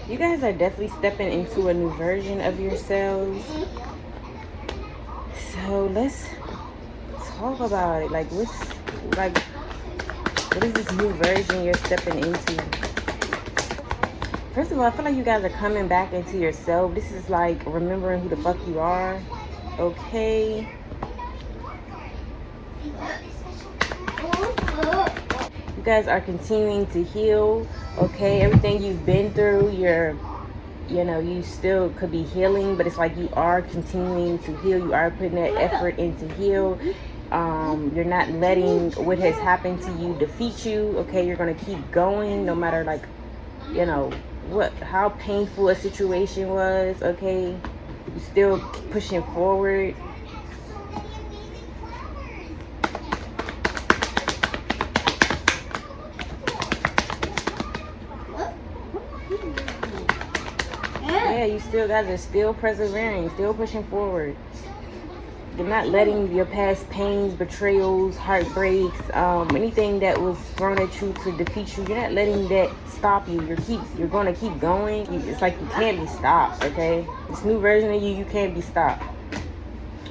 You guys are definitely stepping into a new version of yourselves. So let's talk about it. Like, what is this new version you're stepping into? First of all, I feel like you guys are coming back into yourself. This is like remembering who the fuck you are. Okay. You guys are continuing to heal. Okay. Everything you've been through, you still could be healing, but it's like you are continuing to heal. You are putting that effort into heal. You're not letting what has happened to you defeat you. Okay. You're going to keep going no matter how painful a situation was. Okay. You're still pushing forward. You guys are still persevering, still pushing forward. You're not letting your past pains, betrayals, heartbreaks, anything that was thrown at you to defeat you, you're not letting that stop you. You're going to keep going. It's like you can't be stopped, okay? This new version of you can't be stopped.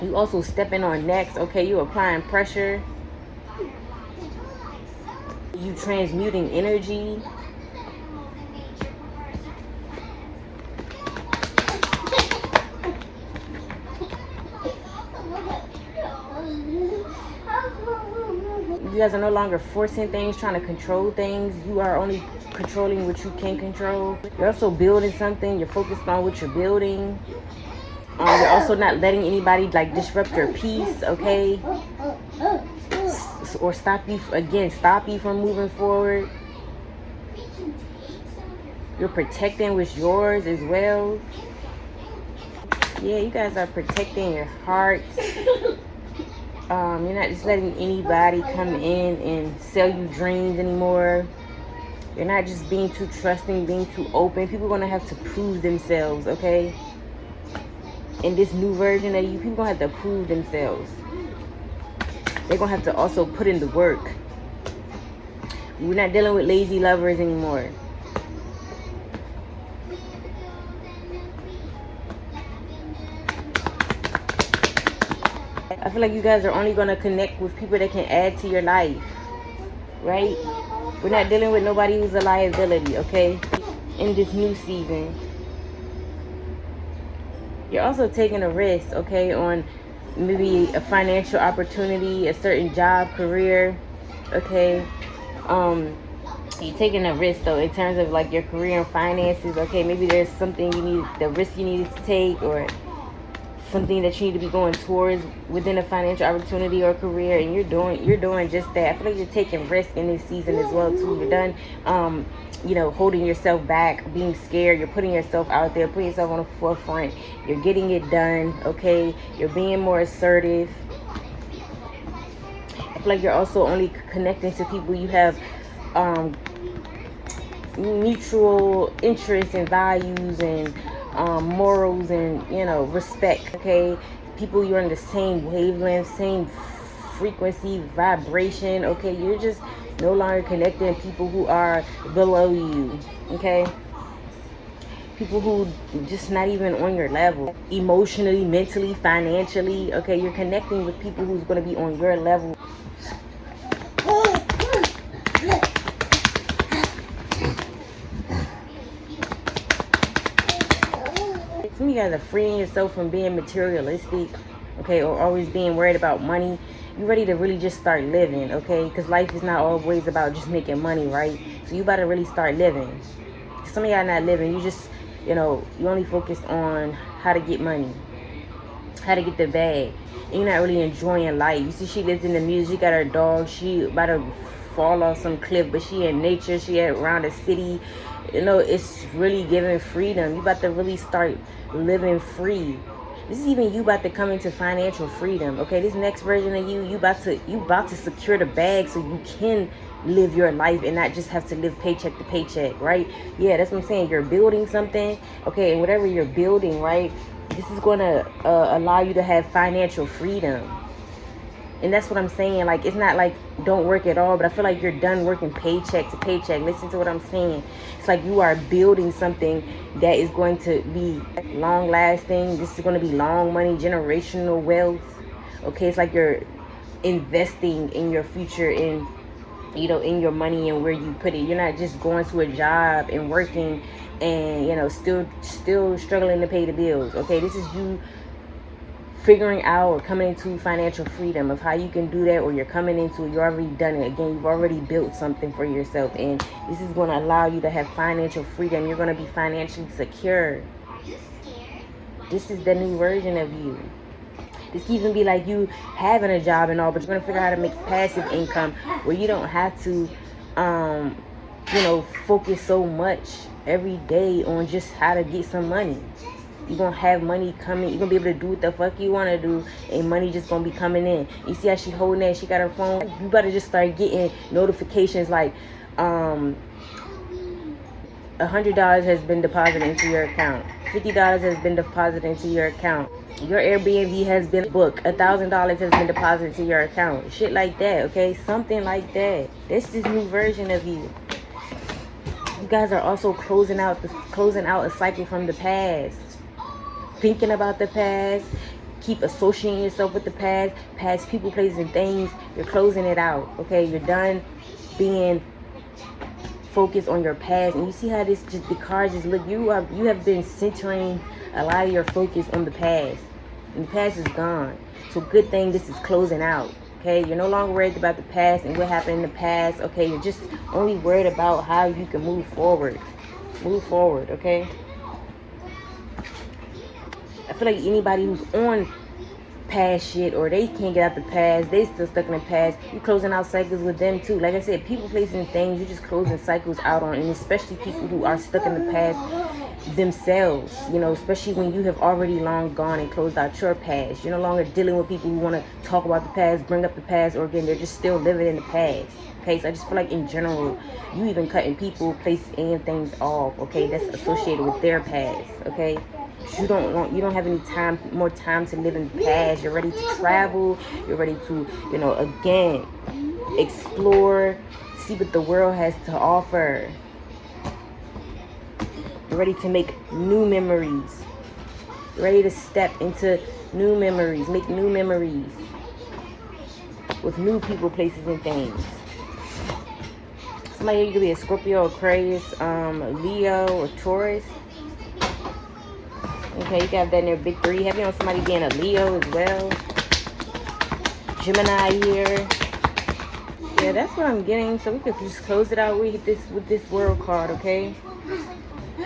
You also stepping on next, okay? You applying pressure. You transmuting energy. You guys are no longer forcing things, trying to control things. You are only controlling what you can control. You're also building something. You're focused on what you're building. You're also not letting anybody disrupt your peace, okay? Or stop you from moving forward. You're protecting what's yours as well. Yeah, you guys are protecting your hearts. You're not just letting anybody come in and sell you dreams anymore. You're not just being too trusting, being too open. People are going to have to prove themselves, okay? In this new version of you, people are going to have to prove themselves. They're going to have to also put in the work. We're not dealing with lazy lovers anymore. I feel like you guys are only going to connect with people that can add to your life, right? We're not dealing with nobody who's a liability, okay? In this new season. You're also taking a risk, okay, on maybe a financial opportunity, a certain job, career, okay? You're taking a risk, though, in terms of your career and finances, okay? Maybe there's something the risk you needed to take, or something that you need to be going towards within a financial opportunity or career, and you're doing just that. I feel like you're taking risk in this season as well too. You're done holding yourself back, being scared. You're putting yourself out there, putting yourself on the forefront. You're getting it done, okay? You're being more assertive. I feel like you're also only connecting to people you have mutual interests and values and morals and respect, okay? People you're in the same wavelength, same frequency, vibration, okay? You're just no longer connecting people who are below you, okay? People who just not even on your level, emotionally, mentally, financially, okay? You're connecting with people who's going to be on your level. Some of you guys are freeing yourself from being materialistic, okay, or always being worried about money. You're ready to really just start living, okay? Because life is not always about just making money, right? So you about to really start living. Some of y'all not living. You just, you only focused on how to get money, how to get the bag. And you're not really enjoying life. You see, she lives in the music. She got her dog. She about to fall off some cliff, but she in nature. She around the city. It's really giving freedom. You about to really start living free. This is even you about to come into financial freedom, okay? This next version of you about to secure the bag so you can live your life and not just have to live paycheck to paycheck, right? Yeah, that's what I'm saying. You're building something, okay? And whatever you're building, right, this is going to allow you to have financial freedom. And that's what I'm saying. Like, it's not like don't work at all, but I feel like you're done working paycheck to paycheck. Listen to what I'm saying. It's like you are building something that is going to be long lasting. This is going to be long money, generational wealth. Okay, it's like you're investing in your future, in, you know, in your money and where you put it. You're not just going to a job and working and, you know, still struggling to pay the bills. Okay, this is you figuring out or coming into financial freedom of how you can do that, or you're coming into, you're already done it. Again, you've already built something for yourself, and this is going to allow you to have financial freedom. You're going to be financially secure. This is the new version of you. This can even be like you having a job and all, but you're going to figure out how to make passive income where you don't have to, you know, focus so much every day on just how to get some money. You're going to have money coming. You're going to be able to do what the fuck you want to do, and money just going to be coming in. You see how she holding that? She got her phone. You better just start getting notifications like, $100 has been deposited into your account. $50 has been deposited into your account. Your Airbnb has been booked. $1,000 has been deposited to your account. Shit like that, okay? Something like that. This is new version of you. You guys are also closing out a cycle from the past. Thinking about the past, keep associating yourself with the past people, places, and things. You're closing it out, okay? You're done being focused on your past. And you see how this just, the cards just look. You have been centering a lot of your focus on the past, and the past is gone. So good thing this is closing out, okay? You're no longer worried about the past and what happened in the past, okay? You're just only worried about how you can move forward, okay? I feel like anybody who's on past shit, or they can't get out the past, they still stuck in the past, you closing out cycles with them too. Like I said, people, places, and things, you're just closing cycles out on, and especially people who are stuck in the past themselves, you know, especially when you have already long gone and closed out your past. You're no longer dealing with people who want to talk about the past, bring up the past, or again, they're just still living in the past. Okay, so I just feel like in general, you even cutting people, places, and things off, okay, that's associated with their past, okay? You don't have any more time to live in the past. You're ready to travel. You're ready to, you know, again, explore, see what the world has to offer. You're ready to make new memories. You're ready to step into new memories, make new memories with new people, places, and things. Somebody, you could be a Scorpio, Aquarius, Leo, or Taurus. Okay, you got that in there, big three. Heavy on somebody being a Leo as well. Gemini here. Yeah, that's what I'm getting. So we could just close it out with this world card, okay?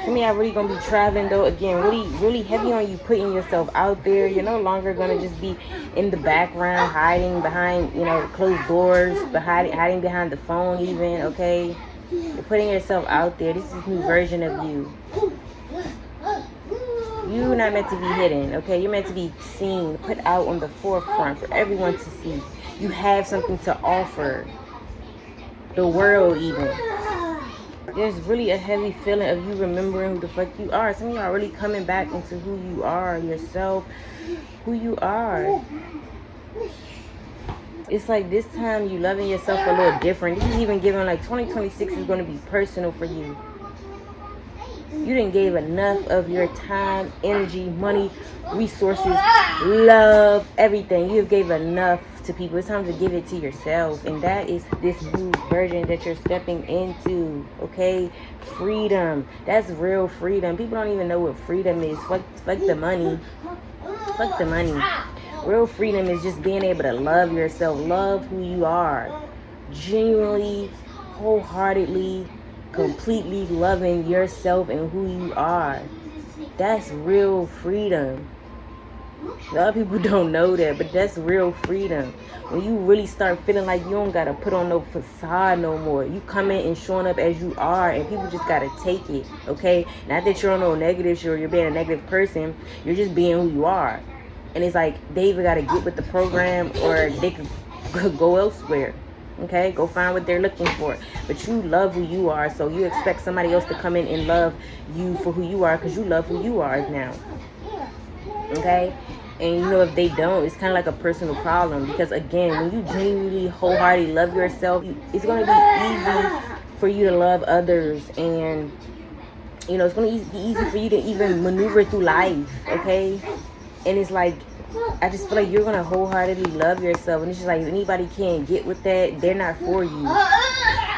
To me, I'm really gonna be traveling though. Again, really heavy on you putting yourself out there. You're no longer gonna just be in the background, hiding behind, you know, closed doors, hiding behind the phone even, okay? You're putting yourself out there. This is a new version of you. You're not meant to be hidden, okay? You're meant to be seen, put out on the forefront for everyone to see. You have something to offer the world even. There's really a heavy feeling of you remembering who the fuck you are. Some of you are really coming back into who you are, yourself, who you are. It's like this time you loving yourself a little different. This is even giving like 2026 is going to be personal for you. You didn't give enough of your time, energy, money, resources, love, everything. You have gave enough to people. It's time to give it to yourself. And that is this new version that you're stepping into. Okay? Freedom. That's real freedom. People don't even know what freedom is. Fuck the money. Fuck the money. Real freedom is just being able to love yourself. Love who you are. Genuinely, wholeheartedly, completely loving yourself and who you are. That's real freedom. A lot of people don't know that, but that's real freedom. When you really start feeling like you don't gotta put on no facade no more. You come in and showing up as you are, and people just gotta take it, okay? Not that you're on no negative shit or you're being a negative person. You're just being who you are. And it's like they either gotta get with the program or they could go elsewhere. Okay, go find what they're looking for. But you love who you are, so you expect somebody else to come in and love you for who you are because you love who you are now. Okay, And you know, if they don't, it's kind of like a personal problem. Because again, when you genuinely, wholeheartedly love yourself, it's going to be easy for you to love others. And you know, it's going to be easy for you to even maneuver through life, okay? And it's like, I just feel like you're going to wholeheartedly love yourself. And it's just like, if anybody can't get with that, they're not for you.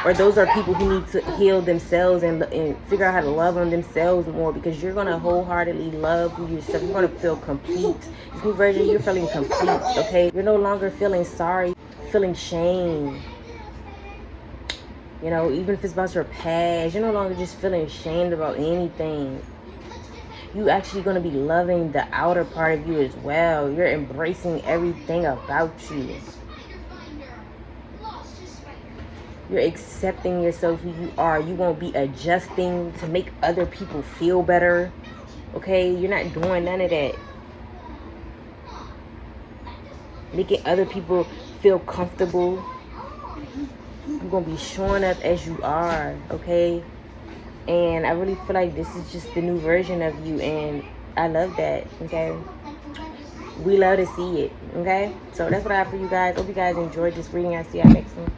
Or those are people who need to heal themselves and figure out how to love on themselves more, because you're going to wholeheartedly love yourself. You're going to feel complete. This new version, you're feeling complete, okay? You're no longer feeling sorry, feeling shame. You know, even if it's about your past, you're no longer just feeling ashamed about anything. You actually going to be loving the outer part of you as well. You're embracing everything about you. You're accepting yourself who you are. You won't be adjusting to make other people feel better. Okay? You're not doing none of that. Making other people feel comfortable. You're going to be showing up as you are. Okay? And I really feel like this is just the new version of you. And I love that. Okay? We love to see it. Okay? So that's what I have for you guys. Hope you guys enjoyed this reading. I'll see y'all next one.